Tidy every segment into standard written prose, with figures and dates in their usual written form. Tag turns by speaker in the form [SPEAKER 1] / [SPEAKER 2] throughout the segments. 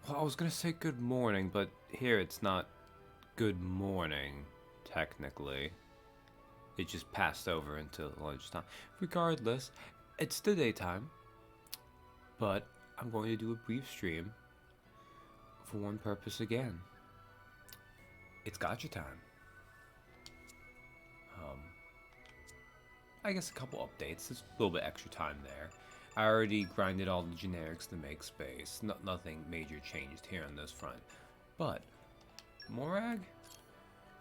[SPEAKER 1] Well, I was gonna say good morning, but here it's not good morning, technically. It just passed over into lunchtime. Regardless, it's the daytime, but I'm going to do a brief stream for one purpose again. It's Gacha time. Um, I guess a couple updates. There's a little bit extra time there. I already grinded all the generics to make space. Nothing major changed here on this front. But Morag,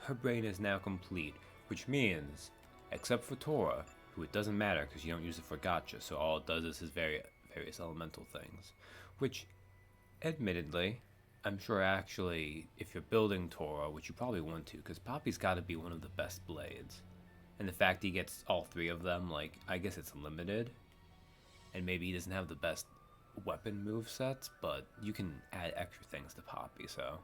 [SPEAKER 1] her brain is now complete, which means, except for Tora, who it doesn't matter because you don't use it for Gacha, so all it does is his various elemental things. Which, admittedly, I'm sure actually, if you're building Tora, which you probably want to, because Poppy's got to be one of the best blades. And the fact he gets all three of them, like, I guess it's limited. And maybe he doesn't have the best weapon move sets, but you can add extra things to Poppy, so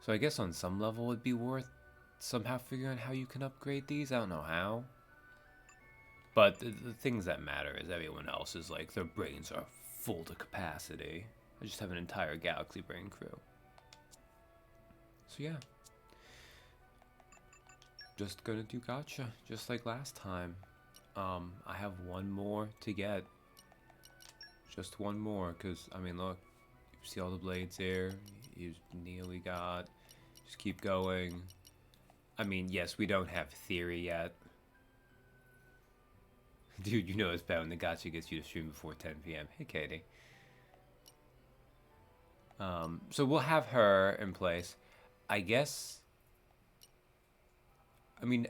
[SPEAKER 1] I guess on some level it'd be worth somehow figuring out how you can upgrade these. I don't know how. But the things that matter is everyone else is like, their brains are full to capacity. I just have an entire Galaxy Brain crew. So yeah. Just gonna do Gacha, just like last time. I have one more to get. Just one more, because, I mean, look. You see all the blades here. You nearly got. Just keep going. I mean, yes, we don't have theory yet. Dude, you know it's bad when the gacha gets you to stream before 10 p.m. Hey, Katie. So we'll have her in place. I guess. I mean,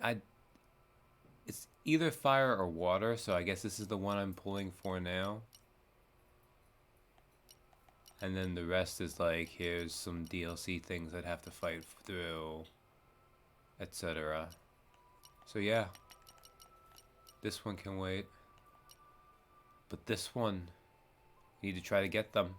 [SPEAKER 1] it's either fire or water, so I guess this is the one I'm pulling for now. And then the rest is like, here's some DLC things I'd have to fight through, etc. So yeah, this one can wait. But this one, we need to try to get them.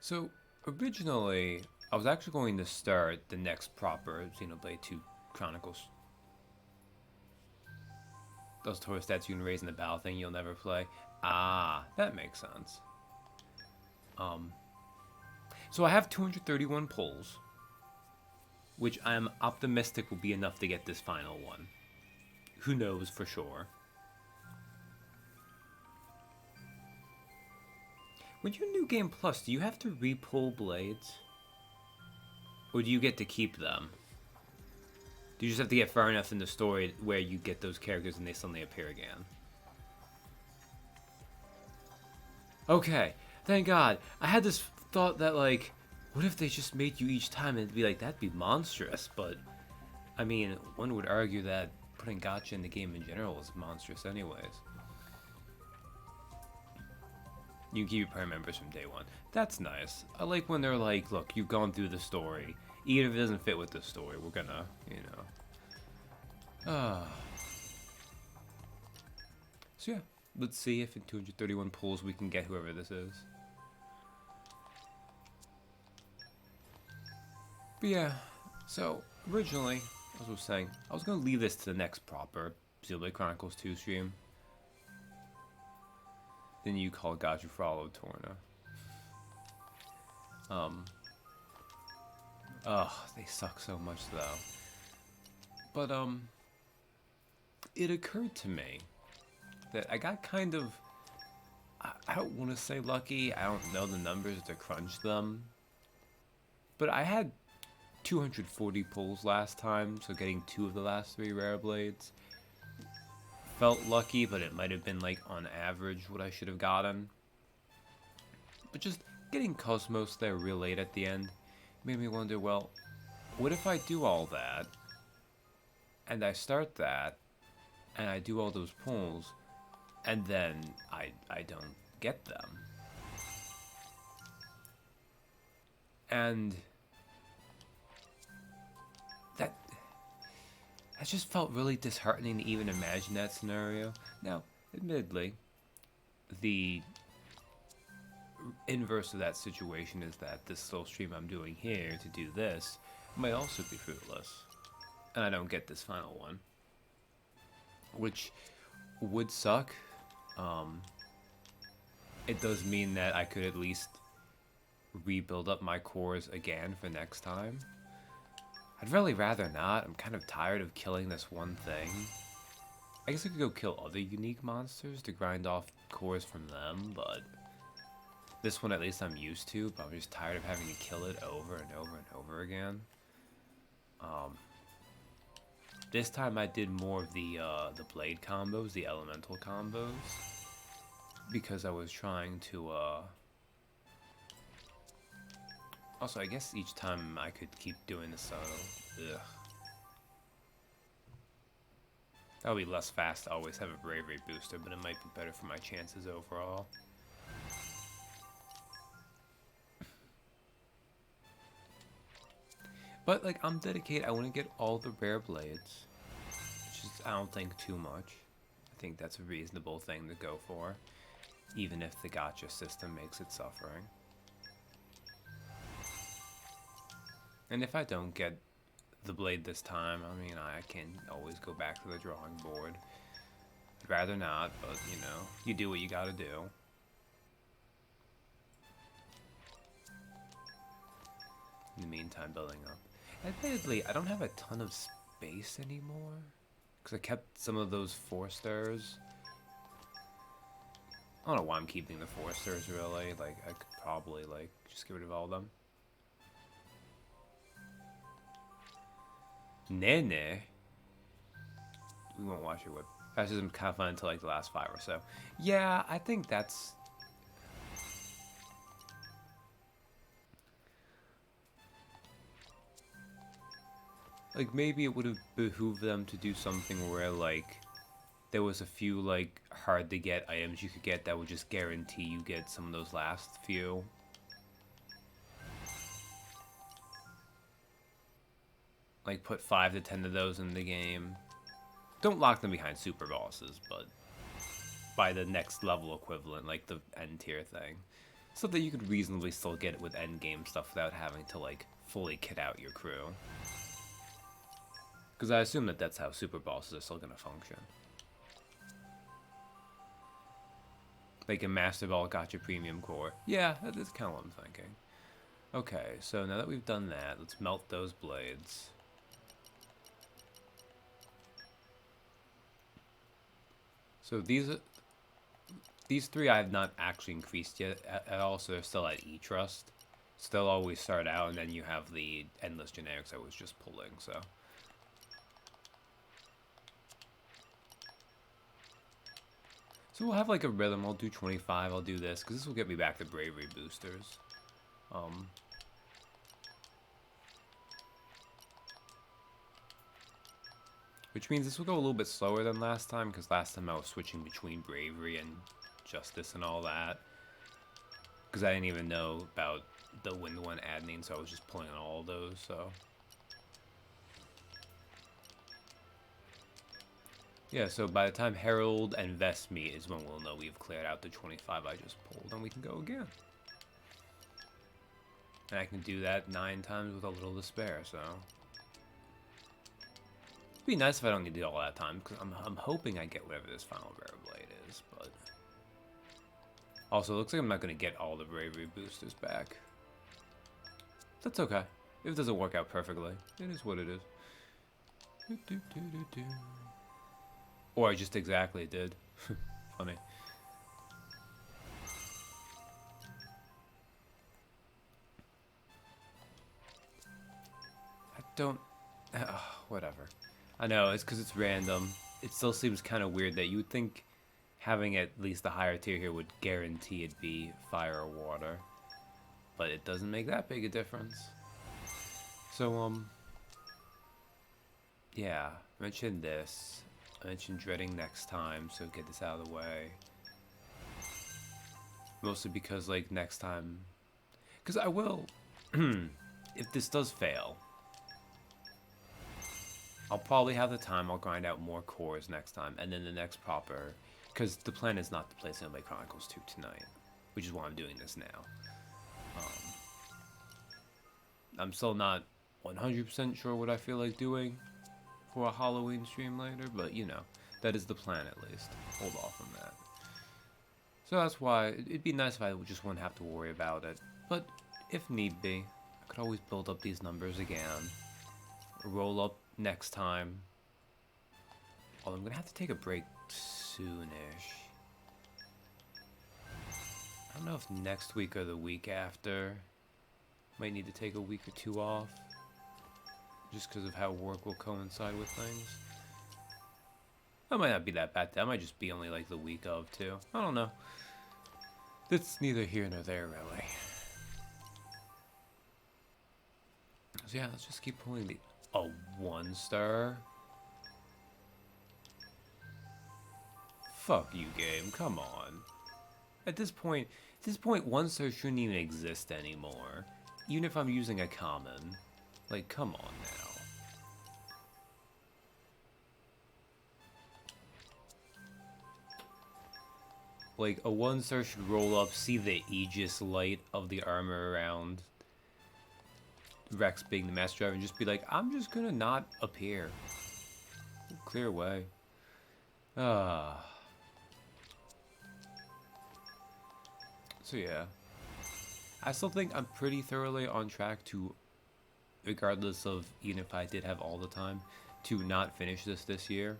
[SPEAKER 1] So originally, I was actually going to start the next proper Xenoblade 2 Chronicles. Those Tora stats you can raise in the battle thing you'll never play. Ah, that makes sense. So I have 231 pulls, which I'm optimistic will be enough to get this final one. Who knows for sure. When you New Game Plus, do you have to re-pull blades? Or do you get to keep them? Do you just have to get far enough in the story where you get those characters and they suddenly appear again? Okay, thank God. I had this thought that, like, what if they just made you each time and it'd be like, that'd be monstrous, but, I mean, one would argue that putting gacha in the game in general is monstrous anyways. You can keep your party members from day one. That's nice. I like when they're like, look, you've gone through the story. Even if it doesn't fit with the story, we're gonna, you know. So yeah, let's see if in 231 pulls we can get whoever this is. But yeah, so originally, as I was saying, I was gonna leave this to the next proper Xenoblade Chronicles 2 stream. Then you call Gacha for all of Torna. They suck so much though. But it occurred to me that I got kind of, I don't want to say lucky, I don't know the numbers to crunch them, but I had 240 pulls last time, so getting 2 of the last 3 rare blades felt lucky, but it might have been like on average what I should have gotten. But just getting Cosmos there real late at the end made me wonder, well, what if I do all that and I start that and I do all those pulls and then I don't get them? And that just felt really disheartening to even imagine that scenario. Now, admittedly, the inverse of that situation is that this little stream I'm doing here to do this might also be fruitless, and I don't get this final one, which would suck. it does mean that I could at least rebuild up my cores again for next time. I'd really rather not. I'm kind of tired of killing this one thing. I guess I could go kill other unique monsters to grind off cores from them, but this one at least I'm used to, but I'm just tired of having to kill it over and over and over again. This time I did more of the blade combos, the elemental combos, because I was trying to, also, I guess each time I could keep doing this, so, ugh. That would be less fast to always have a bravery booster, but it might be better for my chances overall. But, like, I'm dedicated. I want to get all the rare blades, which is, I don't think, too much. I think that's a reasonable thing to go for, even if the gacha system makes it suffering. And if I don't get the blade this time, I mean, I can always go back to the drawing board. I'd rather not, but, you know, you do what you gotta do. In the meantime, building up. Admittedly, I don't have a ton of space anymore, because I kept some of those 4-stars. I don't know why I'm keeping the 4-stars, really. Like, I could probably, like, just get rid of all of them. Nene. We won't watch your whip. Fascism kind of fun until like the last 5 or so. Yeah, I think that's... Like, maybe it would have behooved them to do something where, like, there was a few, like, hard-to-get items you could get that would just guarantee you get some of those last few. Like, put 5 to 10 of those in the game. Don't lock them behind super bosses, but by the next level equivalent, like the end tier thing. So that you could reasonably still get it with end game stuff without having to, like, fully kit out your crew. Because I assume that that's how super bosses are still going to function. Like a Master Ball Gacha Premium Core. Yeah, that's kind of what I'm thinking. Okay, so now that we've done that, let's melt those blades. So these 3 I have not actually increased yet at all, so they're still at E-Trust. So they'll always start out, and then you have the endless generics I was just pulling, so. So we'll have like a rhythm. I'll do 25, I'll do this, because this will get me back to bravery boosters. Which means this will go a little bit slower than last time, because last time I was switching between bravery and justice and all that. Because I didn't even know about the wind one adding, so I was just pulling on all of those, so. Yeah, so by the time Herald and Vest meet is when we'll know we've cleared out the 25 I just pulled, and we can go again. And I can do that 9 times with a little to spare, so. It'd be nice if I don't need to do all that time, because I'm hoping I get whatever this final rare blade is, but. Also, it looks like I'm not going to get all the bravery boosters back. That's okay. If it doesn't work out perfectly, it is what it is. Or I just exactly did. Funny. I don't... whatever. I know, it's because it's random. It still seems kind of weird that you would think having at least the higher tier here would guarantee it'd be fire or water. But it doesn't make that big a difference. So, yeah, I mentioned this. I mentioned dreading next time, so get this out of the way. Mostly because, like, next time... Because I will... if this does fail, I'll probably have the time. I'll grind out more cores next time, and then the next proper... Because the plan is not to play Xenoblade Chronicles 2 tonight, which is why I'm doing this now. I'm still not 100% sure what I feel like doing for a Halloween stream later, but you know, that is the plan at least. Hold off on that. So that's why it'd be nice if I just wouldn't have to worry about it. But if need be, I could always build up these numbers again. Roll up next time. Although I'm gonna have to take a break soonish. I don't know if next week or the week after. Might need to take a week or two off. Just because of how work will coincide with things. That might not be that bad. That might just be only like the week of too. I don't know. It's neither here nor there really. So yeah, let's just keep pulling the... A 1-star? Fuck you, game. Come on. At this point, 1-star shouldn't even exist anymore. Even if I'm using a common. Like, come on now. Like, a 1-star should roll up, see the Aegis light of the armor around Rex being the master driver, and just be like, I'm just gonna not appear. Clear away. So yeah. I still think I'm pretty thoroughly on track to, regardless of even if I did have all the time, to not finish this year.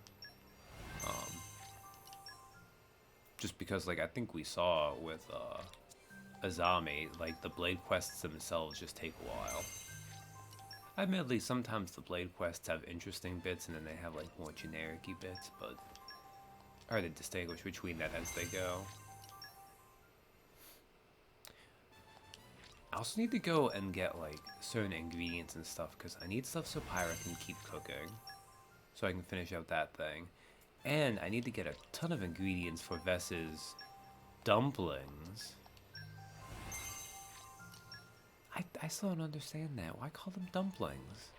[SPEAKER 1] Just because, like, I think we saw with Azami, like, the blade quests themselves just take a while. Admittedly, sometimes the blade quests have interesting bits and then they have, like, more generic-y bits, but hard to distinguish between that as they go. I also need to go and get, like, certain ingredients and stuff, because I need stuff so Pyra can keep cooking, so I can finish out that thing. And I need to get a ton of ingredients for Vess's dumplings. I still don't understand that. Why call them dumplings?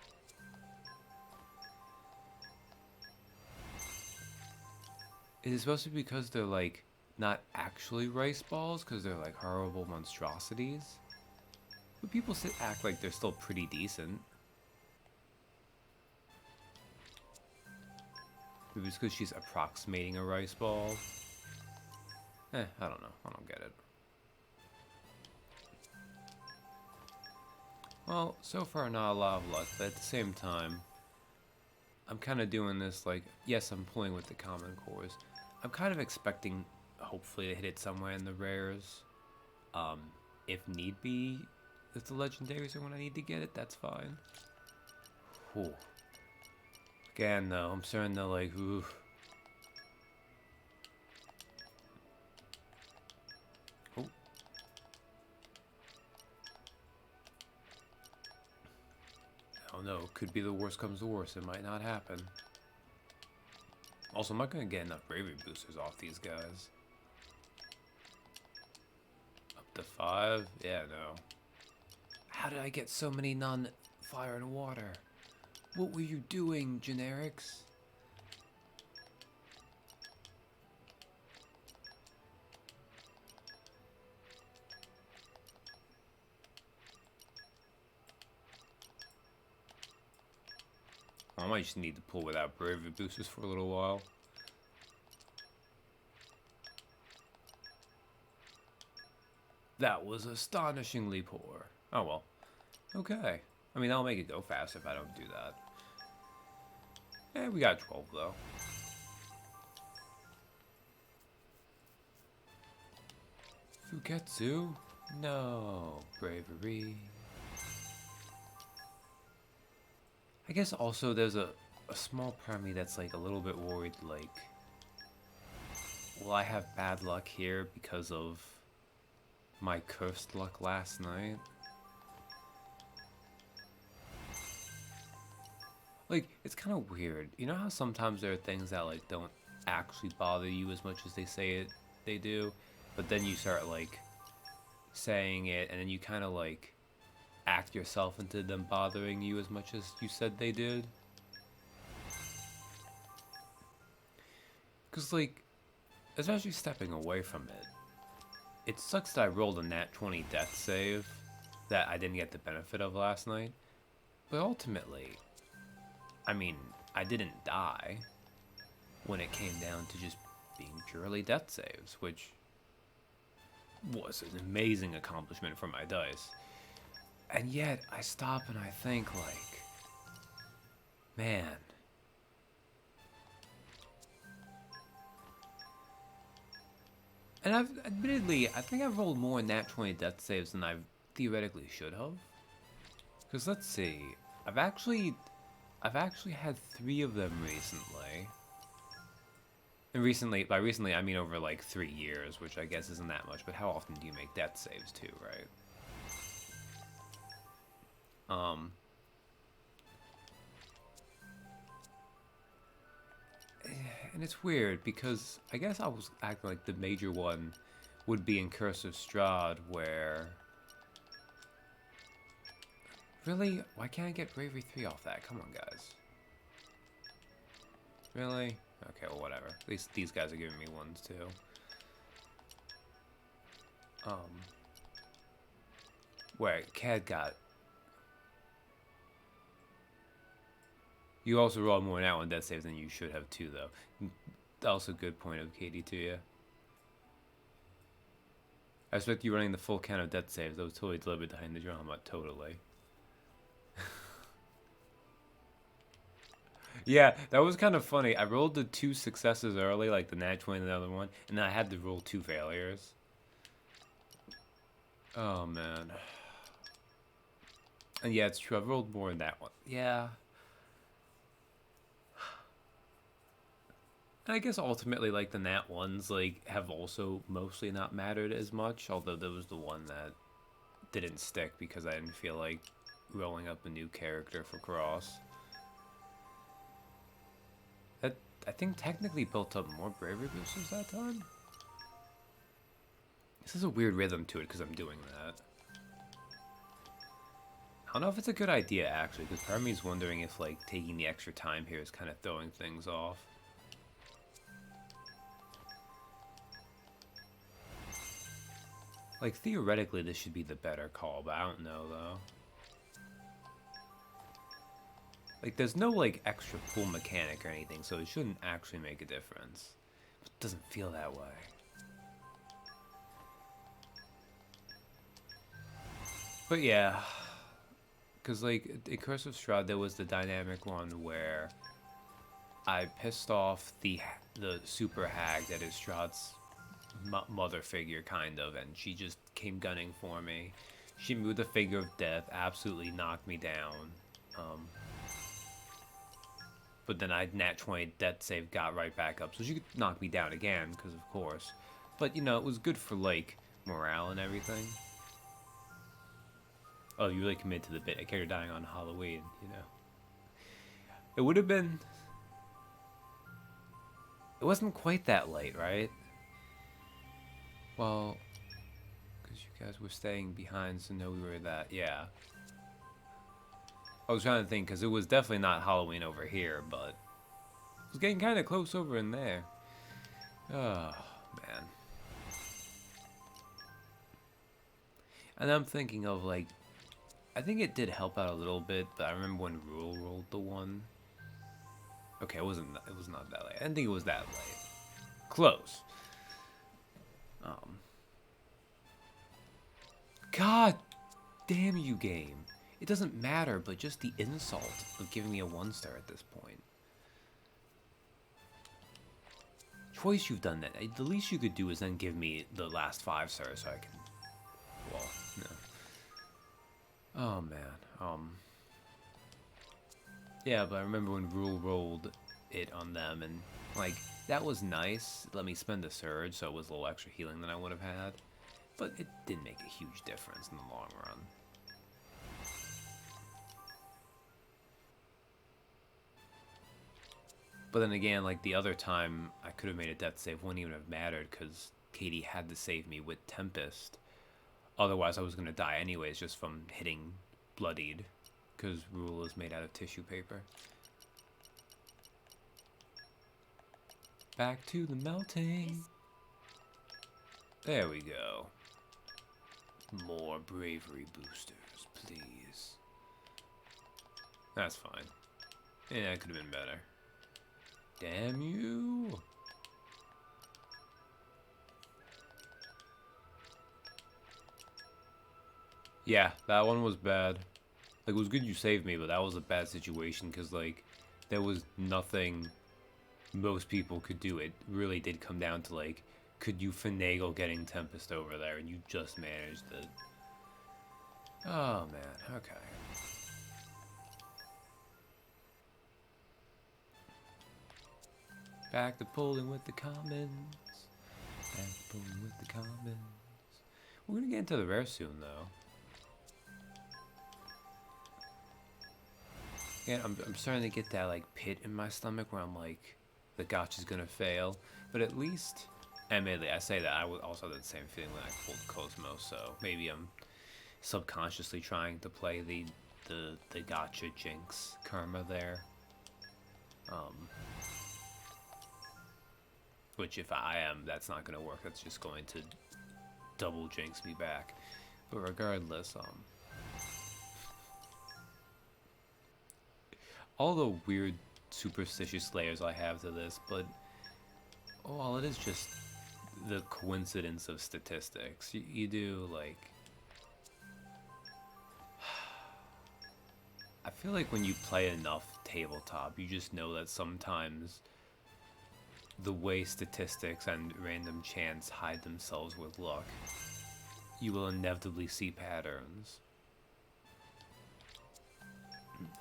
[SPEAKER 1] Is it supposed to be because they're, like, not actually rice balls? Because they're, like, horrible monstrosities? But people act like they're still pretty decent. Maybe it's because she's approximating a rice ball. I don't know. I don't get it. Well, so far not a lot of luck, but at the same time, I'm kind of doing this like, yes, I'm pulling with the common cores. I'm kind of expecting, hopefully, to hit it somewhere in the rares. If need be, if the legendaries are when I need to get it, that's fine. Whew. Again, though, I'm starting to, like, oof. Oh. I don't know, could be the worst comes to worst, it might not happen. Also, I'm not going to get enough bravery boosters off these guys. Up to 5? Yeah, no. How did I get so many non-fire and water? What were you doing, generics? I might just need to pull without bravery boosters for a little while. That was astonishingly poor. Oh well. Okay. I mean, I'll make it go fast if I don't do that. Eh, we got 12 though. Fuketsu? No. Bravery. I guess also there's a small part of me that's like a little bit worried, like, will I have bad luck here because of my cursed luck last night? Like, it's kind of weird. You know how sometimes there are things that, like, don't actually bother you as much as they say they do? But then you start, like, saying it, and then you kind of, like, act yourself into them bothering you as much as you said they did? Because, like, especially stepping away from it, it sucks that I rolled a nat 20 death save that I didn't get the benefit of last night. But ultimately, I mean, I didn't die when it came down to just being purely death saves, which was an amazing accomplishment for my dice. And yet, I stop and I think, like, man. And admittedly, I think I've rolled more nat 20 death saves than I theoretically should have. Because let's see, I've actually had 3 of them recently. And recently, by recently I mean over like 3 years, which I guess isn't that much, but how often do you make death saves too, right? And it's weird because I guess I was acting like the major one would be in Curse of Strahd, where... Really? Why can't I get Bravery 3 off that? Come on, guys. Really? Okay, well, whatever. At least these guys are giving me ones, too. Wait, Cad got... You also rolled more now on death saves than you should have, too, though. Also a good point of Katie to you. I expect you running the full count of death saves. That was totally deliberate behind the drama. Totally. Yeah, that was kind of funny. I rolled the 2 successes early, like the nat 20 and the other one, and then I had to roll 2 failures. Oh, man. And yeah, it's true. I've rolled more in that one. Yeah. And I guess ultimately, like, the nat ones, like, have also mostly not mattered as much, although there was the one that didn't stick because I didn't feel like rolling up a new character for Cross. That, I think, technically built up more bravery boosters that time. This is a weird rhythm to it because I'm doing that. I don't know if it's a good idea, actually, because part of me is wondering if, like, taking the extra time here is kind of throwing things off. Like, theoretically, this should be the better call, but I don't know, though. Like, there's no, like, extra pull mechanic or anything, so it shouldn't actually make a difference. But it doesn't feel that way. But yeah, because, like, in Curse of Strahd, there was the dynamic one where I pissed off the super hag that is Strahd's mother figure, kind of, and she just came gunning for me. She moved the figure of death, absolutely knocked me down. But then I nat 20 death save, got right back up, so she could knock me down again, because of course. But, you know, it was good for, like, morale and everything. Oh, you really committed to the bit. A character dying on Halloween, you know. It would have been... It wasn't quite that late, right? Well, because you guys were staying behind, so no, we were that, yeah. I was trying to think, because it was definitely not Halloween over here, but it was getting kind of close over in there. Oh, man. And I'm thinking of, like, I think it did help out a little bit, but I remember when Rule rolled the one. Okay, it was not that late. I didn't think it was that late. Close. God damn you, game. It doesn't matter, but just the insult of giving me a 1-star at this point. Twice you've done that. The least you could do is then give me the last 5 stars so I can... Well, no. Oh, man. Yeah, but I remember when Rule rolled it on them, and, like, that was nice. Let me spend a surge, so it was a little extra healing than I would have had. But it didn't make a huge difference in the long run. But then again, like the other time, I could have made a death save. Wouldn't even have mattered because Katie had to save me with Tempest. Otherwise, I was going to die anyways just from hitting bloodied. Because Rule is made out of tissue paper. Back to the melting. There we go. More bravery boosters, please. That's fine. Yeah, it could have been better. Damn you. Yeah, that one was bad. Like, it was good you saved me, but that was a bad situation because, like, there was nothing most people could do. It really did come down to, like, could you finagle getting Tempest over there, and you just managed it. Oh, man. Okay. Back to pulling with the commons. Back to pulling with the commons. We're gonna get into the rare soon, though. Yeah, I'm starting to get that, like, pit in my stomach where I'm like, the gacha's gonna fail. But at least, admittedly, I say that, I also had the same feeling when I pulled Cosmo, so maybe I'm subconsciously trying to play the gacha jinx karma there. Which if I am, that's not gonna work. That's just going to double jinx me back. But regardless, all the weird superstitious layers I have to this, but well, it is just the coincidence of statistics. You do like, I feel like when you play enough tabletop, you just know that sometimes the way statistics and random chance hide themselves with luck, you will inevitably see patterns.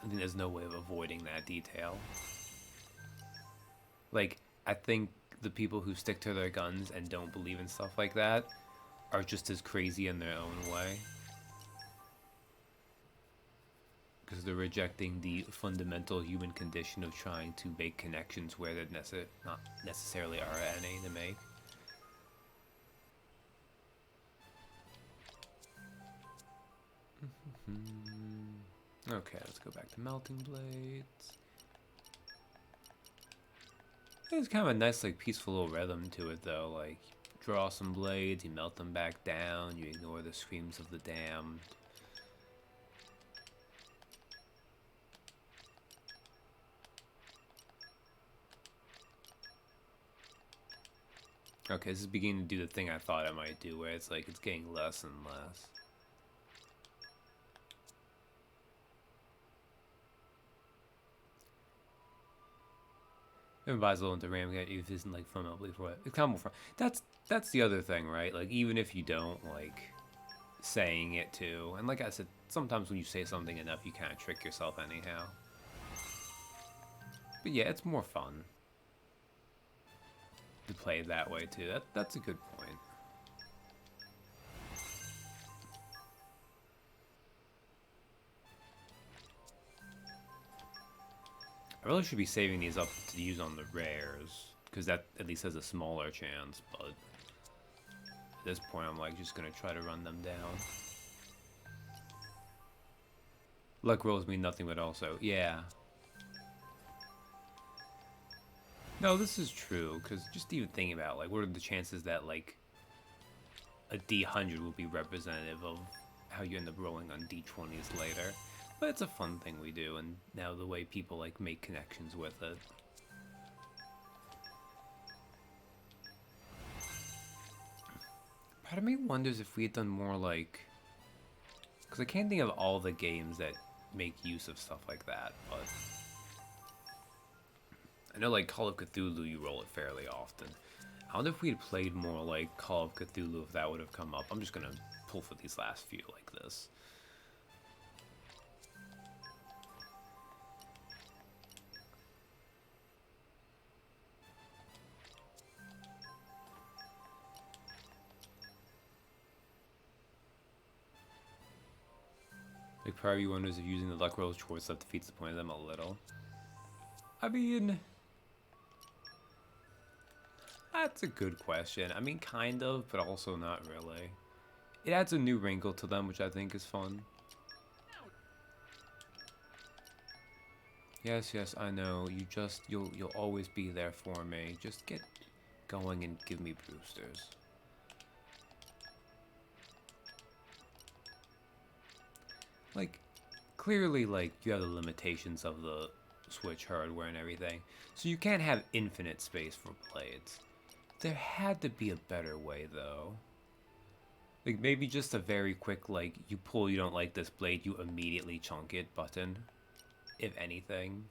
[SPEAKER 1] I think there's no way of avoiding that detail. Like, I think the people who stick to their guns and don't believe in stuff like that are just as crazy in their own way. Because they're rejecting the fundamental human condition of trying to make connections where there not necessarily are any to make. Okay, let's go back to Melting Blades. It's kind of a nice, like, peaceful little rhythm to it, though. Like, draw some blades, you melt them back down, you ignore the screams of the damned. Okay, this is beginning to do the thing I thought I might do, where it's like, it's getting less and less. It buys a little into RAM if it isn't like fun, for it. It's kind of more fun. That's the other thing, right? Like, even if you don't like saying it too, and like I said, sometimes when you say something enough, you kind of trick yourself anyhow. But yeah, it's more fun to play it that way too. That's a good point. I really should be saving these up to use on the rares, because that at least has a smaller chance, but at this point I'm like just gonna try to run them down. Luck rolls mean nothing, but also, yeah. No, this is true, because just even thinking about, like, what are the chances that, like, a D100 will be representative of how you end up rolling on D20s later. But it's a fun thing we do, and now the way people, like, make connections with it. Part of me wonders if we had done more, like... Because I can't think of all the games that make use of stuff like that, but... I know, like, Call of Cthulhu, you roll it fairly often. I wonder if we had played more, like, Call of Cthulhu, if that would have come up. I'm just gonna pull for these last few like this. Like, part of you wonders if using the luck rolls towards stuff defeats the point of them a little. I mean... That's a good question. I mean, kind of, but also not really. It adds a new wrinkle to them, which I think is fun. Yes, yes, I know. You'll always be there for me. Just get going and give me boosters. Like, clearly, like, you have the limitations of the Switch hardware and everything, so you can't have infinite space for blades. There had to be a better way, though. Like maybe just a very quick like you pull you don't like this blade, you immediately chunk it button, if anything.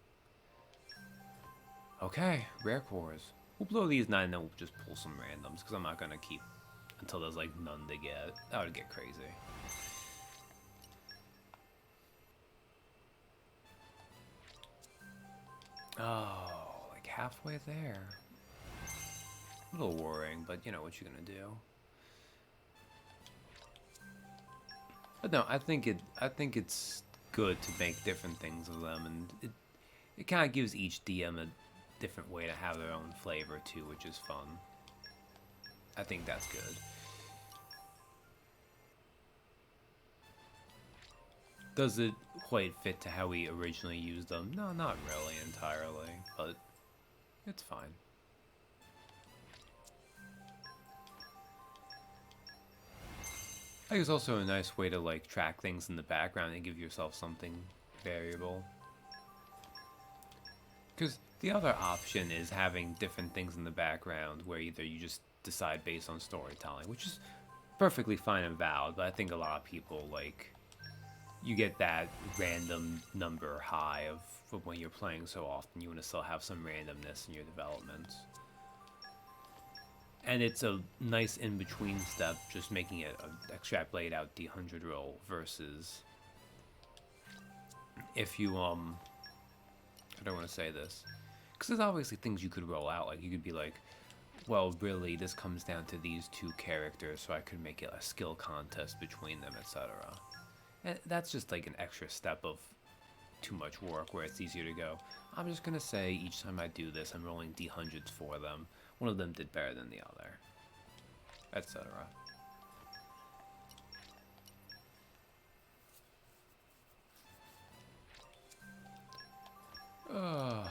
[SPEAKER 1] Okay, rare cores. We'll blow these 9 and then we'll just pull some randoms because I'm not gonna keep until there's like none to get. That would get crazy. Oh, like halfway there. A little worrying, but you know what you're gonna do. But no, I think it's good to make different things of them, and it kind of gives each DM a different way to have their own flavor too, which is fun. I think that's good. Does it quite fit to how we originally used them? No, not really entirely, but it's fine. I think it's also a nice way to like track things in the background and give yourself something variable. Because the other option is having different things in the background where either you just decide based on storytelling, which is perfectly fine and valid, but I think a lot of people like you get that random number high of when you're playing so often, you want to still have some randomness in your development. And it's a nice in-between step, just making it an extrapolate out D100 roll versus if you, I don't want to say this, because there's obviously things you could roll out, like you could be like, well, really, this comes down to these 2 characters, so I could make it a skill contest between them, etc. And that's just like an extra step of too much work where it's easier to go, I'm just going to say each time I do this, I'm rolling D100s for them. One of them did better than the other, etc. I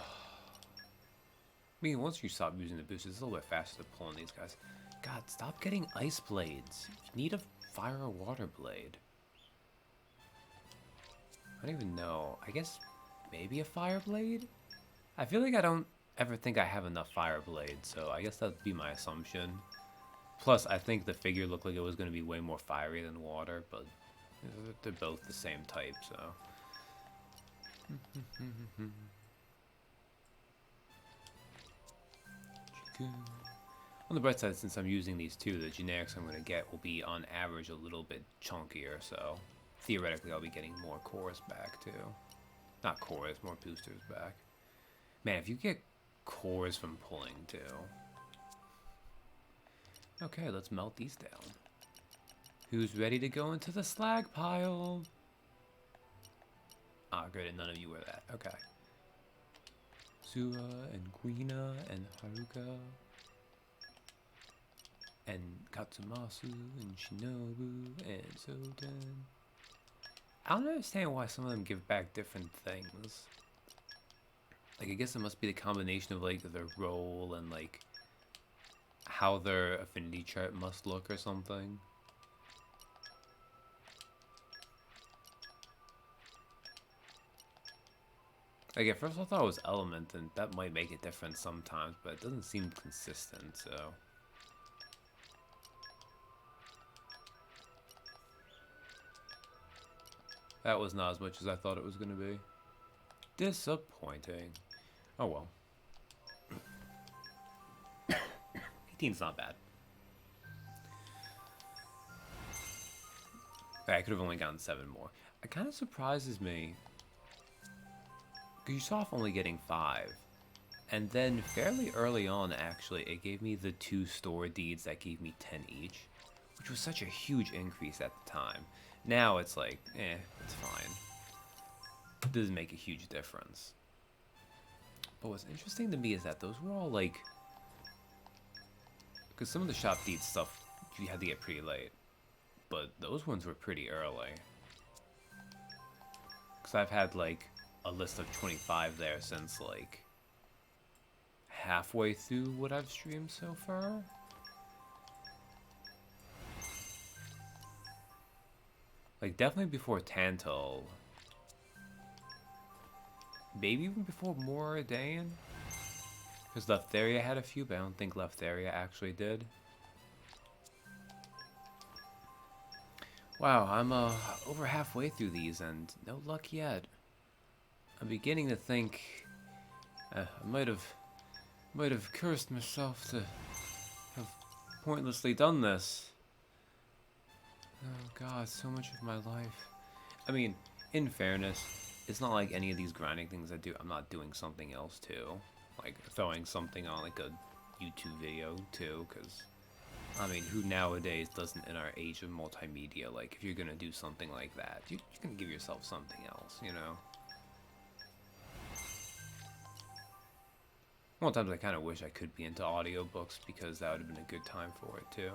[SPEAKER 1] mean, once you stop using the boosters, it's a little bit faster to pull on these guys. God, stop getting ice blades. You need a fire or water blade. I don't even know. I guess maybe a fire blade? I feel like I don't ever think I have enough fire blades, so I guess that'd be my assumption. Plus, I think the figure looked like it was going to be way more fiery than water, but they're both the same type, so... On the bright side, since I'm using these 2, the generics I'm going to get will be on average a little bit chunkier, so theoretically I'll be getting more cores back too. Not cores, more boosters back. Man, if you get cores from pulling too. Okay, let's melt these down. Who's ready to go into the slag pile? Ah, good, and none of you were that. Okay. Sua and Guina and Haruka and Katsumasu and Shinobu and Soden. I don't understand why some of them give back different things. Like, I guess it must be the combination of like their role and like how their affinity chart must look or something. Like, at first I thought it was element, and that might make it different sometimes, but it doesn't seem consistent, so... That was not as much as I thought it was going to be. Disappointing. Oh well. 18's not bad. Okay, I could have only gotten 7 more. It kind of surprises me. Because you saw off only getting 5. And then fairly early on, actually, it gave me the 2 store deeds that gave me 10 each. Which was such a huge increase at the time. Now it's like, it's fine. It doesn't make a huge difference. But what's interesting to me is that those were all like... Because some of the shop deed stuff, you had to get pretty late. But those ones were pretty early. Because I've had like a list of 25 there since like halfway through what I've streamed so far. Like, definitely before Tantal. Maybe even before Moradane? Because Leftheria had a few, but I don't think Leftheria actually did. Wow, I'm over halfway through these and no luck yet. I'm beginning to think I might have cursed myself to have pointlessly done this. Oh god, so much of my life. I mean, in fairness, it's not like any of these grinding things I do, I'm not doing something else too. Like throwing something on like a YouTube video too, because I mean, who nowadays doesn't in our age of multimedia, like if you're gonna do something like that, you're gonna give yourself something else, you know? Sometimes I kind of wish I could be into audiobooks because that would have been a good time for it too.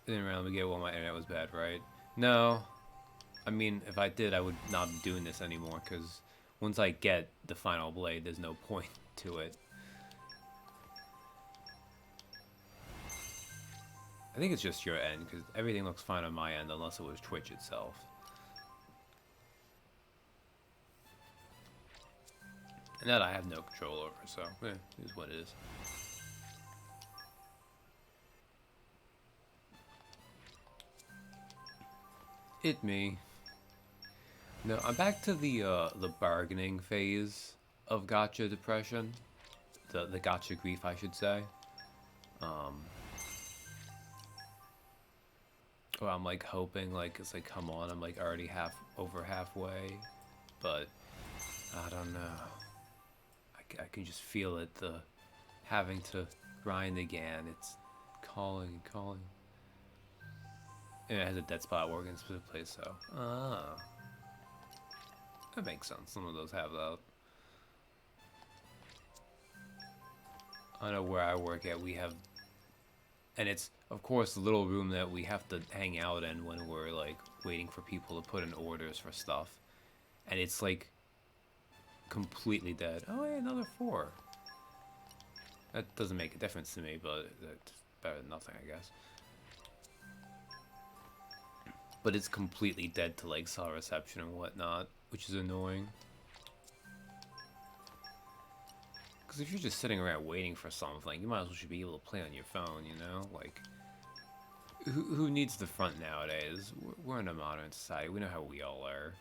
[SPEAKER 1] Didn't randomly get while my internet was bad, right? No. I mean, if I did, I would not be doing this anymore because once I get the final blade, there's no point to it. I think it's just your end because everything looks fine on my end unless it was Twitch itself. And that I have no control over, so it is what it is. It me. No, I'm back to the bargaining phase of Gacha depression. The Gacha grief, I should say. Well, I'm like hoping like it's like come on, I'm like already over halfway, but I don't know. I can just feel it, the having to grind again. It's calling and calling. And it has a dead spot working in a specific place, so that makes sense. Some of those have that. I know where I work at, we have, and it's of course the little room that we have to hang out in when we're like waiting for people to put in orders for stuff, and it's like completely dead. Oh, hey, another 4. That doesn't make a difference to me, but it's better than nothing, I guess. But it's completely dead to like cell reception and whatnot, which is annoying. Because if you're just sitting around waiting for something, you might as well should be able to play on your phone, you know? Like, who needs the front nowadays? We're in a modern society. We know how we all are.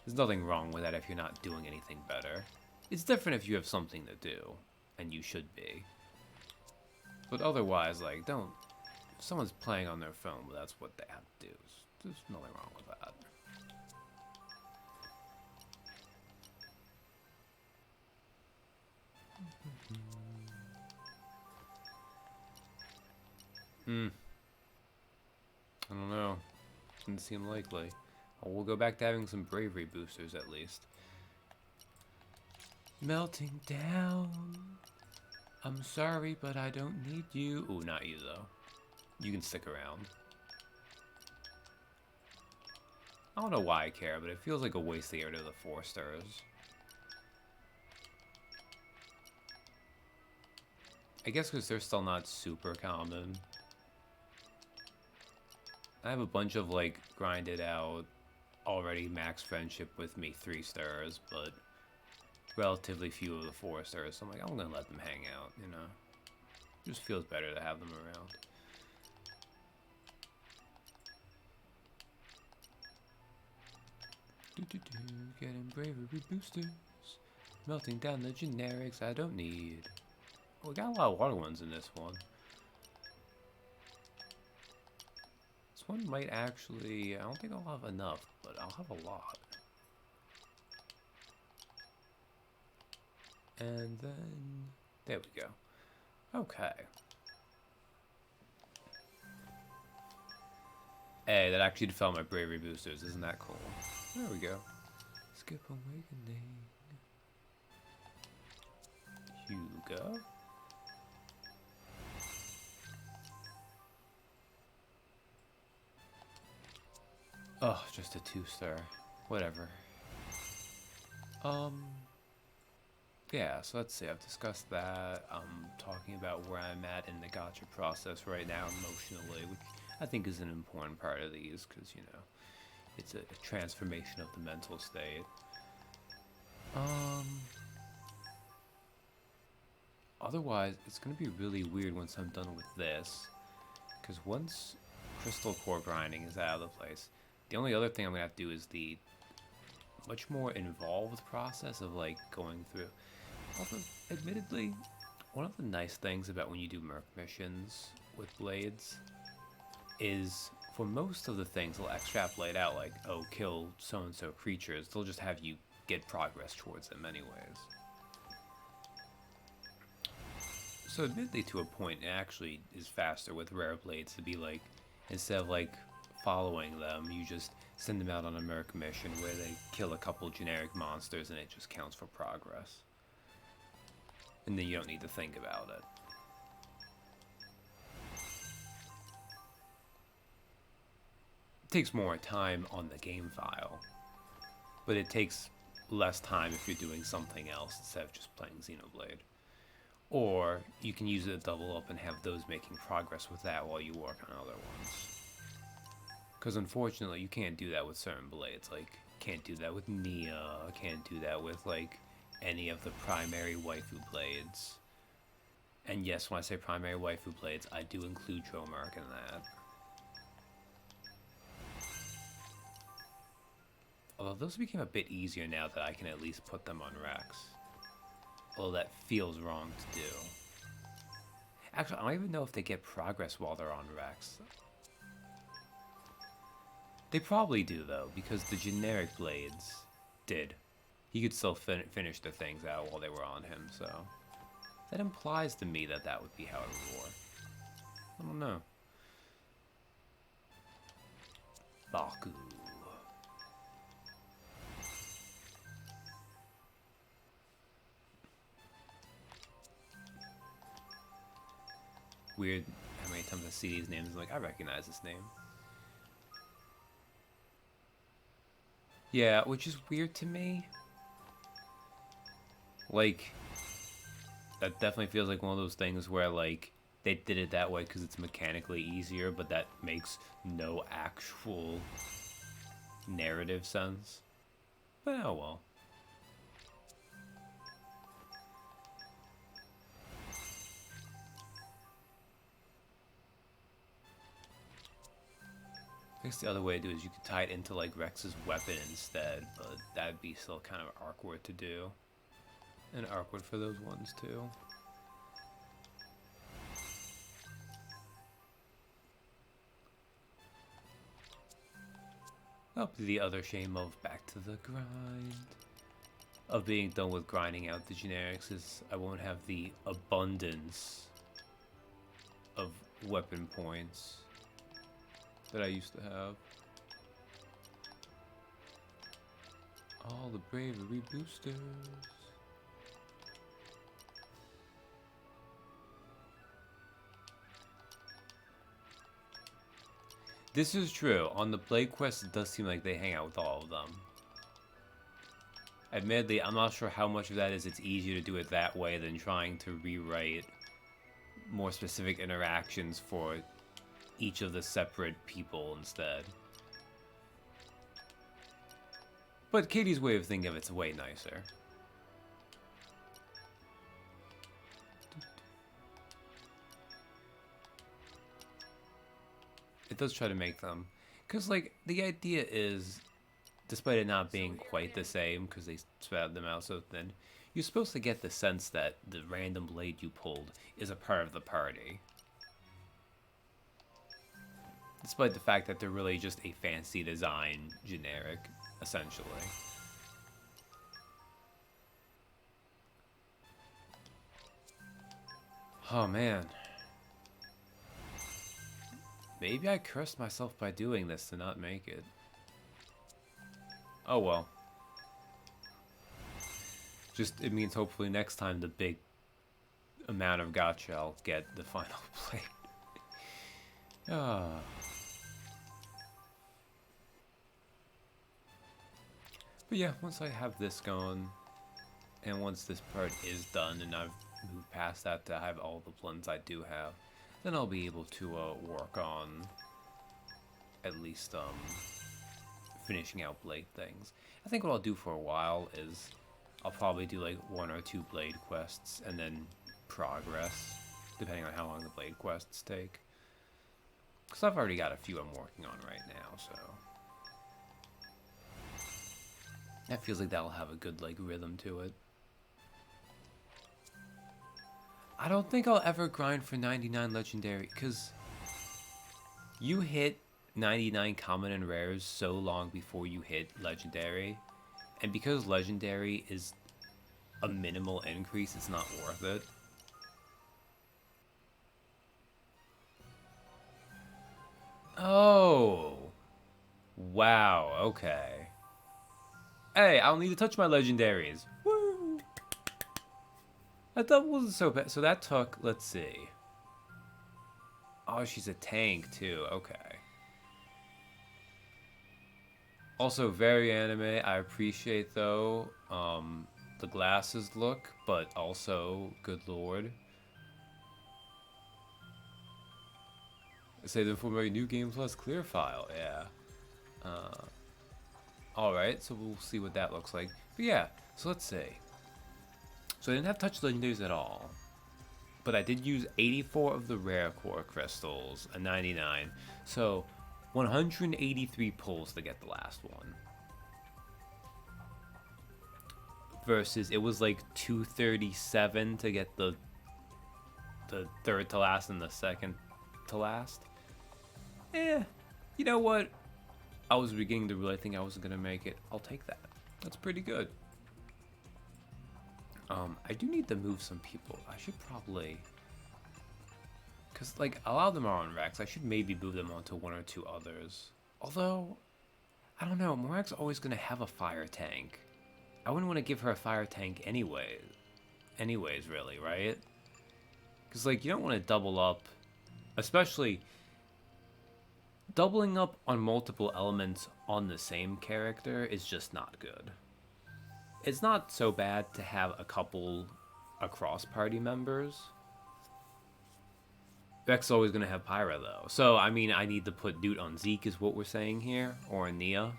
[SPEAKER 1] There's nothing wrong with that if you're not doing anything better. It's different if you have something to do, and you should be. But otherwise, like, don't... If someone's playing on their phone, but that's what they have to do. There's nothing wrong with that. I don't know. Doesn't seem likely. Well, we'll go back to having some bravery boosters at least. Melting down. I'm sorry, but I don't need you. Ooh, not you though. You can stick around. I don't know why I care, but it feels like a waste to get rid of the 4 stars. I guess because they're still not super common. I have a bunch of like grinded out, already max friendship with me 3 stars, but relatively few of the 4 stars. So I'm like, I'm gonna let them hang out, you know. It just feels better to have them around. Getting bravery boosters, melting down the generics I don't need. Oh, we got a lot of water ones in this one. This one might actually, I don't think I'll have enough, but I'll have a lot. And then, there we go. Okay. Hey, that actually fell my bravery boosters. Isn't that cool? There we go. Skip awakening. Hugo. Oh, just a 2-star. Whatever. Yeah, so let's see. I've discussed that. I'm talking about where I'm at in the gacha process right now emotionally, which I think is an important part of these because, you know, it's a transformation of the mental state. Otherwise, it's going to be really weird once I'm done with this. Because once crystal core grinding is out of the place, the only other thing I'm going to have to do is the much more involved process of like going through. Although, admittedly, one of the nice things about when you do merc missions with blades is for most of the things they'll extrapolate out like, oh, kill so-and-so creatures. They'll just have you get progress towards them anyways. So admittedly to a point, it actually is faster with rare blades to be like, instead of like following them, you just send them out on a merc mission where they kill a couple generic monsters and it just counts for progress. And then you don't need to think about it. It takes more time on the game file, but it takes less time if you're doing something else instead of just playing Xenoblade. Or you can use it to double up and have those making progress with that while you work on other ones. Because unfortunately, you can't do that with certain blades. Like, can't do that with Nia, can't do that with, like, any of the primary waifu blades. And yes, when I say primary waifu blades, I do include Dromark in that. Although those became a bit easier now that I can at least put them on Rex. Although that feels wrong to do. Actually, I don't even know if they get progress while they're on Rex. They probably do, though, because the generic blades did. He could still finish the things out while they were on him, so... That implies to me that that would be how it would work. I don't know. Baku. Weird how many times I see these names, I'm like, I recognize this name. Yeah, which is weird to me. Like, that definitely feels like one of those things where, like, they did it that way because it's mechanically easier, but that makes no actual narrative sense. But oh well. I guess the other way to do it is you could tie it into like Rex's weapon instead, but that'd be still kind of awkward to do. And awkward for those ones too. Oh, the other shame of back to the grind. Of being done with grinding out the generics is I won't have the abundance of weapon points that I used to have. All the bravery boosters. This is true. On the Blade Quest, it does seem like they hang out with all of them. Admittedly, I'm not sure how much of that is it's easier to do it that way than trying to rewrite more specific interactions for each of the separate people instead. But Katie's way of thinking of it's way nicer. It does try to make them, because like the idea is, despite it not being quite the same because they spat them out so thin, you're supposed to get the sense that the random blade you pulled is a part of the party. Despite the fact that they're really just a fancy design generic, essentially. Oh man. Maybe I cursed myself by doing this to not make it. Oh well. Just, it means hopefully next time the big amount of gacha I'll get the final plate. Ah. But yeah, once I have this going, and once this part is done and I've moved past that to have all the blends I do have, then I'll be able to work on at least finishing out blade things. I think what I'll do for a while is I'll probably do like 1 or 2 blade quests and then progress, depending on how long the blade quests take. Because I've already got a few I'm working on right now, so that feels like that'll have a good like rhythm to it. I don't think I'll ever grind for 99 legendary, because you hit 99 common and rares so long before you hit legendary, and because legendary is a minimal increase, it's not worth it. Oh, wow, okay. Hey, I don't need to touch my legendaries. Woo! I thought it wasn't so bad. So that took, let's see. Oh, she's a tank too. Okay. Also, very anime. I appreciate though the glasses look, but also, good lord. Say them for my new game plus clear file. Yeah. Alright, so we'll see what that looks like. But yeah, so let's see. So I didn't have touch legendaries at all. But I did use 84 of the rare core crystals, a 99. So 183 pulls to get the last one. Versus it was like 237 to get the third to last and the second to last. You know what? I was beginning to really think I wasn't gonna make it. I'll take that. That's pretty good. I do need to move some people. I should probably, cause like a lot of them are on Rex. I should maybe move them onto one or two others. Although, I don't know. Morak's always gonna have a fire tank. I wouldn't want to give her a fire tank anyway. Anyways, really, right? Cause like you don't want to double up, especially doubling up on multiple elements on the same character is just not good. It's not so bad to have a couple across party members. Vex is always going to have Pyra though. So, I mean, I need to put Newt on Zeke is what we're saying here. Or Nia.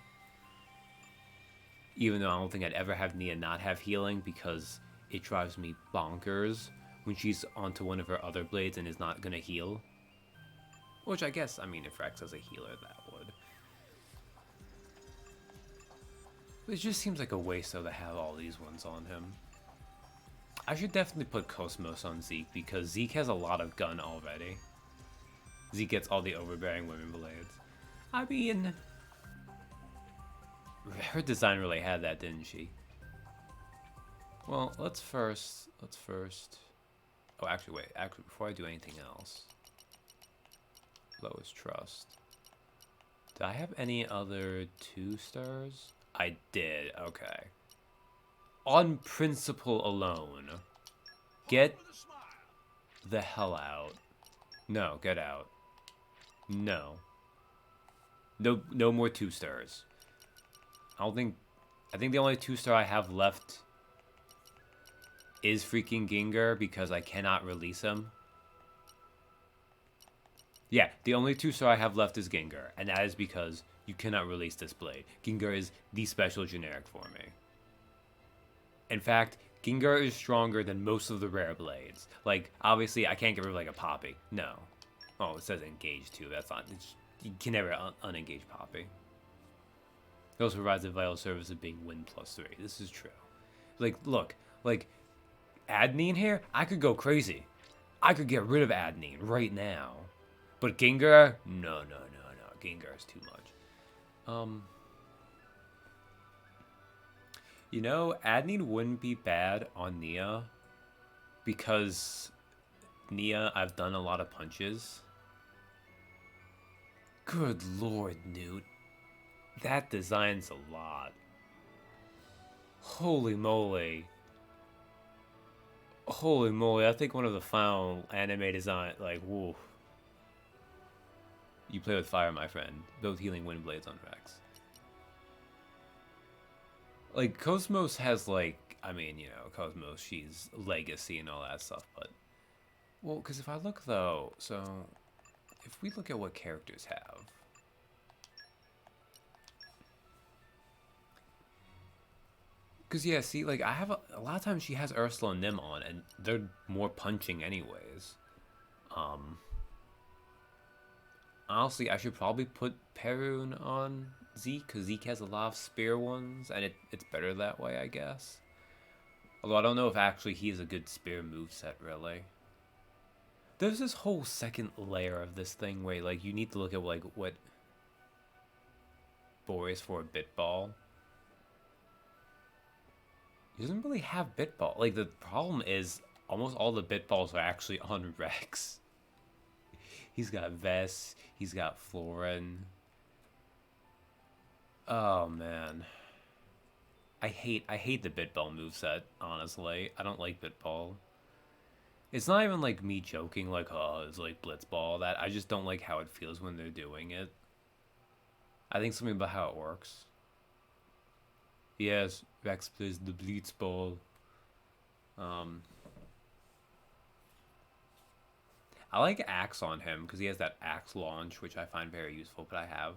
[SPEAKER 1] Even though I don't think I'd ever have Nia not have healing because it drives me bonkers when she's onto one of her other blades and is not going to heal. Which I guess, I mean, if Rex has a healer, that would. But it just seems like a waste, though, to have all these ones on him. I should definitely put Cosmos on Zeke, because Zeke has a lot of gun already. Zeke gets all the overbearing women blades. I mean, her design really had that, didn't she? Well, let's first... Oh, actually, wait. Actually, before I do anything else... Lowest trust. Did I have any other 2 stars? I did, okay. On principle alone. Get the hell out. No, get out. No. No more 2 stars. I think the only 2 star I have left is freaking Gengar because I cannot release him. Yeah, the only 2 star I have left is Gengar, and that is because you cannot release this blade. Gengar is the special generic for me. In fact, Gengar is stronger than most of the rare blades. Like, obviously, I can't get rid of, like, a Poppy. No. Oh, it says engage, too. That's not... you can never unengage Poppy. It also provides a vital service of being win +3. This is true. Like, look. Like, Adenine here? I could go crazy. I could get rid of Adenine right now. But Gengar? No. Gengar is too much. You know, Adenine wouldn't be bad on Nia. Because Nia, I've done a lot of punches. Good lord, Newt. That design's a lot. Holy moly. Holy moly, I think one of the final anime design, like, woo. You play with fire, my friend. Both healing wind blades on Rex. Like, Cosmos has, like... I mean, you know, Cosmos, she's legacy and all that stuff, but... Well, because if I look, though... So, if we look at what characters have... Cause yeah, see, like I have a lot of times she has Ursula and Nim on, and they're more punching anyways. Um, Honestly, I should probably put Perun on Zeke, cause Zeke has a lot of spear ones, and it's better that way, I guess. Although I don't know if actually he has a good spear moveset, really. There's this whole second layer of this thing where like you need to look at like what Boris for a bit ball. He doesn't really have bit ball. Like the problem is almost all the bit balls are actually on Rex. He's got Vess, he's got Florin. Oh man. I hate the bit ball moveset, honestly. I don't like bit ball. It's not even like me joking like oh it's like blitzball that I just don't like how it feels when they're doing it. I think something about how it works. Yes, Rex plays the blitzball. Um I like axe on him because he has that axe launch, which I find very useful. But I have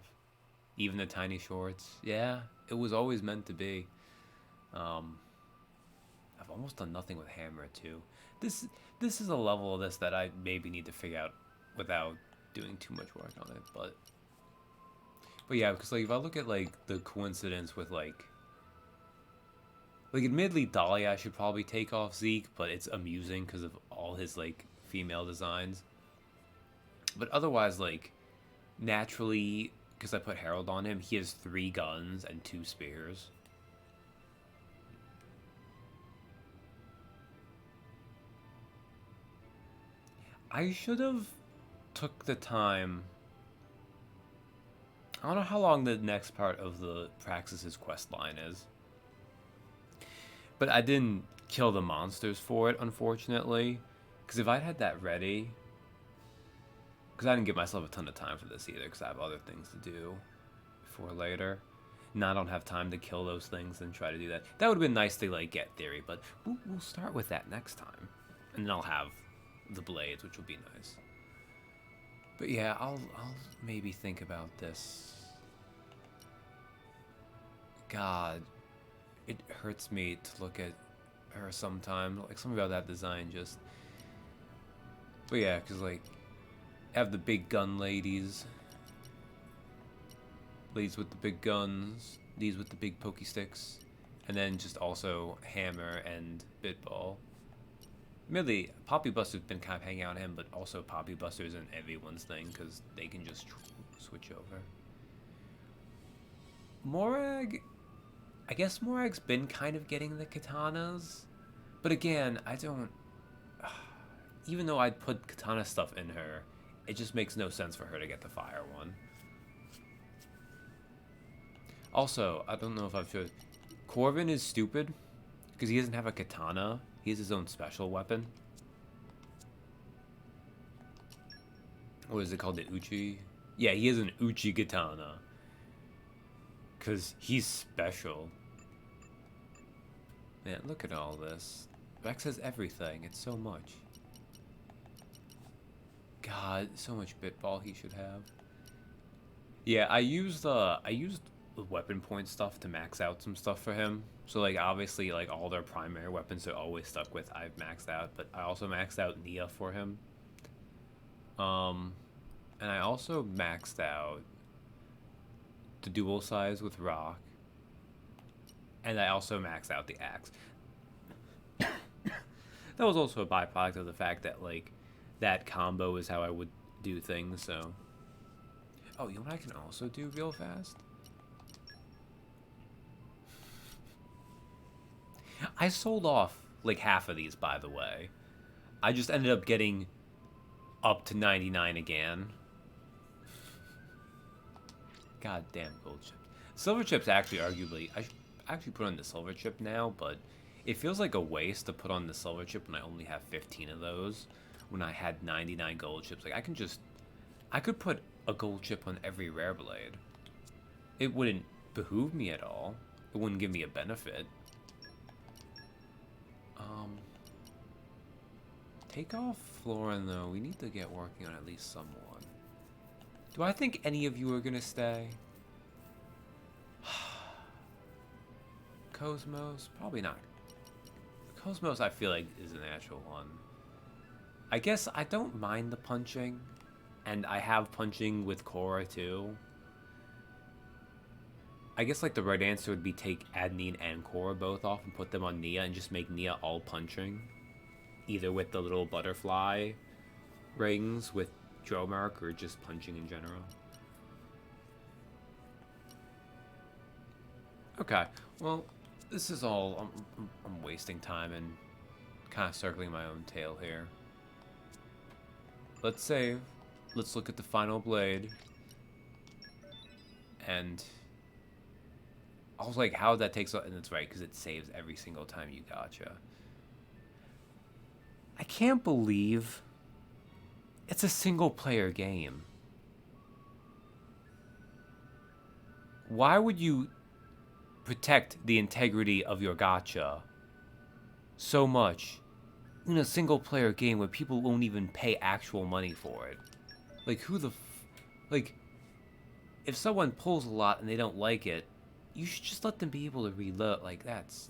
[SPEAKER 1] even the tiny shorts. Yeah, it was always meant to be. Um, I've almost done nothing with hammer too. This this is a level of this that I maybe need to figure out without doing too much work on it. But yeah, because like if I look at like the coincidence with like admittedly Dolly I should probably take off Zeke, but it's amusing because of all his like female designs. But otherwise, like naturally, because I put Harold on him, he has 3 guns and 2 spears. I should have took the time. I don't know how long the next part of the Praxis's quest line is, but I didn't kill the monsters for it, unfortunately. Because if I'd had that ready, because I didn't give myself a ton of time for this either, because I have other things to do before later. Now I don't have time to kill those things and try to do that. That would have been nice to like get theory, but we'll start with that next time, and then I'll have the blades, which will be nice. But yeah, I'll maybe think about this. God, it hurts me to look at her sometimes. Like something about that design just. But yeah, because like have the big gun ladies. Ladies with the big guns, these with the big pokey sticks, and then just also Hammer and Bitball. Really, Poppy Buster's been kind of hanging out on him, but also Poppy Buster isn't everyone's thing because they can just switch over. Morag, I guess Morag's been kind of getting the katanas, but again, I don't. Even though I'd put katana stuff in her, it just makes no sense for her to get the fire one. Also, I don't know if I've showed. Corvin is stupid because he doesn't have a katana. He has his own special weapon. What is it called? The Uchi? Yeah, he has an Uchi katana. Because he's special. Man, look at all this. Rex has everything. It's so much. God, so much bitball he should have. Yeah, I used the weapon point stuff to max out some stuff for him. So like obviously like all their primary weapons are always stuck with I've maxed out, but I also maxed out Nia for him. And I also maxed out the dual size with Rock. And I also maxed out the axe. That was also a byproduct of the fact that like that combo is how I would do things, so. Oh, you know what I can also do real fast? I sold off like half of these, by the way. I just ended up getting up to 99 again. God damn gold chips. Silver chips actually arguably, I should actually put on the silver chip now, but it feels like a waste to put on the silver chip when I only have 15 of those. When I had 99 gold chips. Like I could put a gold chip on every rare blade. It wouldn't behoove me at all. It wouldn't give me a benefit. Take off Florin though. We need to get working on at least someone. Do I think any of you are gonna stay? Cosmos? Probably not. Cosmos, I feel like, is a natural one. I guess I don't mind the punching, and I have punching with Korra too. I guess like the right answer would be take Adenine and Korra both off and put them on Nia and just make Nia all punching. Either with the little butterfly rings with Dromark or just punching in general. Okay, well, this is all... I'm wasting time and kind of circling my own tail here. Let's save. Let's look at the final blade. And I was like, how that takes... And it's right, because it saves every single time you gacha. I can't believe it's a single-player game. Why would you protect the integrity of your gacha so much in a single-player game where people won't even pay actual money for it? Like, who the... Like, if someone pulls a lot and they don't like it, you should just let them be able to reload. Like, that's...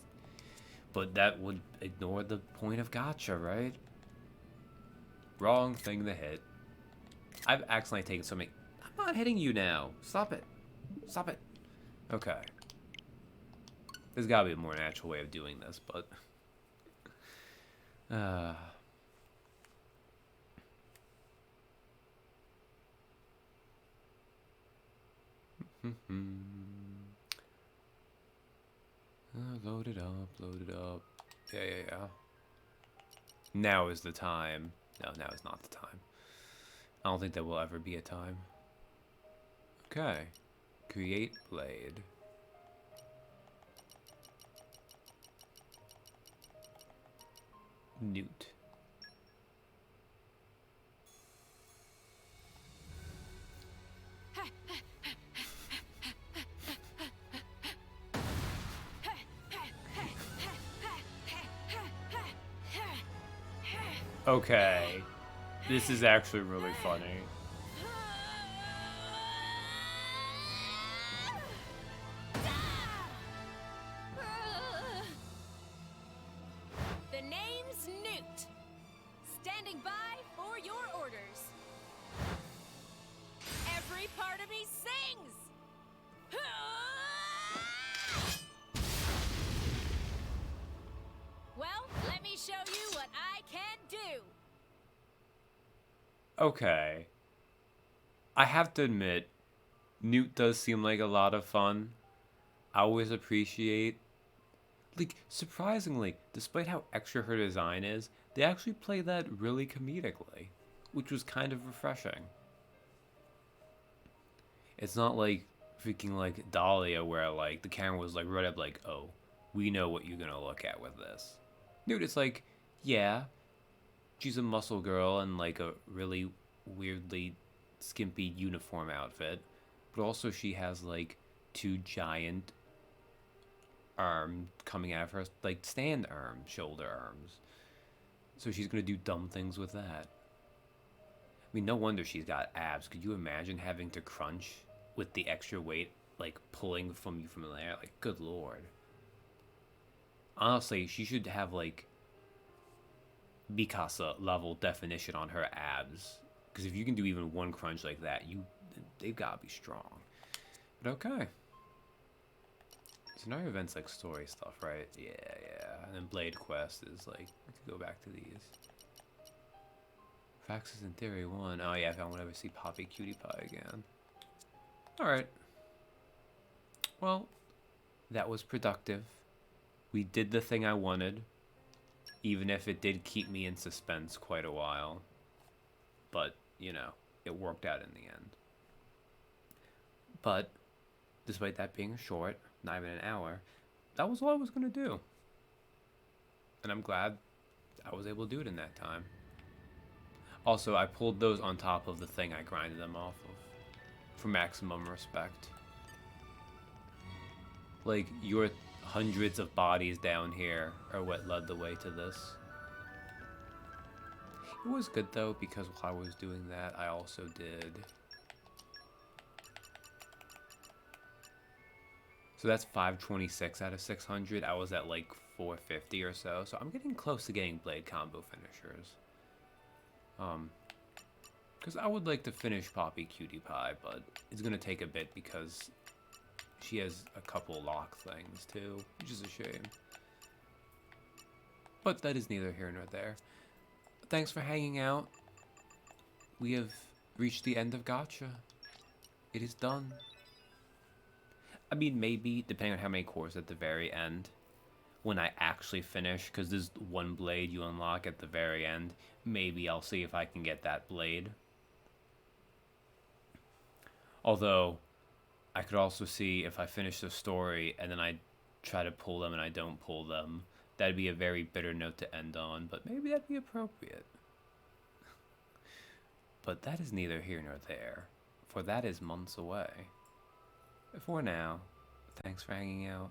[SPEAKER 1] But that would ignore the point of gacha, right? Wrong thing to hit. I've accidentally taken so many... I'm not hitting you now. Stop it. Stop it. Okay. There's gotta be a more natural way of doing this, but... Load it up, load it up. Yeah. Now is the time. No, now is not the time. I don't think there will ever be a time. Okay. Create blade. Newt. Okay. This is actually really funny.
[SPEAKER 2] The name's Newt. Standing by for your orders. Every part of me sings. Well, let me show you what I can do.
[SPEAKER 1] Okay. I have to admit, Newt does seem like a lot of fun. I always appreciate... Like, surprisingly, despite how extra her design is, they actually play that really comedically, which was kind of refreshing. It's not like freaking like Dahlia where like the camera was like right up like, oh, we know what you're gonna look at with this. Newt, it's like, yeah, she's a muscle girl in like a really weirdly skimpy uniform outfit, but also she has like two giant arms coming out of her, like stand arms, shoulder arms. So she's gonna do dumb things with that. I mean, no wonder she's got abs. Could you imagine having to crunch with the extra weight, like pulling from you from there? Like, good lord. Honestly, she should have like Mikasa level definition on her abs. Because if you can do even one crunch like that, they've got to be strong. But okay. So now your events like story stuff, right? Yeah. And then Blade Quest is like, we could go back to these. Faxes in Theory 1. Oh yeah, if I want to ever see Poppy Cutie Pie again. Alright. Well, that was productive. We did the thing I wanted. Even if it did keep me in suspense quite a while. But, you know, it worked out in the end. But, despite that being short, not even an hour, that was all I was going to do. And I'm glad I was able to do it in that time. Also, I pulled those on top of the thing I grinded them off of. For maximum respect. Like, your hundreds of bodies down here are what led the way to this. It was good though, because while I was doing that, I also did So that's 526 out of 600. I was at like 450 or so. So I'm getting close to getting blade combo finishers. Because I would like to finish Poppy Cutie Pie, but it's going to take a bit because she has a couple lock things too, which is a shame. But that is neither here nor there. Thanks for hanging out. We have reached the end of Gacha. It is done. I mean, maybe, depending on how many cores at the very end, when I actually finish, because there's one blade you unlock at the very end, maybe I'll see if I can get that blade. Although, I could also see if I finish the story and then I try to pull them and I don't pull them. That'd be a very bitter note to end on, but maybe that'd be appropriate. But that is neither here nor there, for that is months away. For now, thanks for hanging out.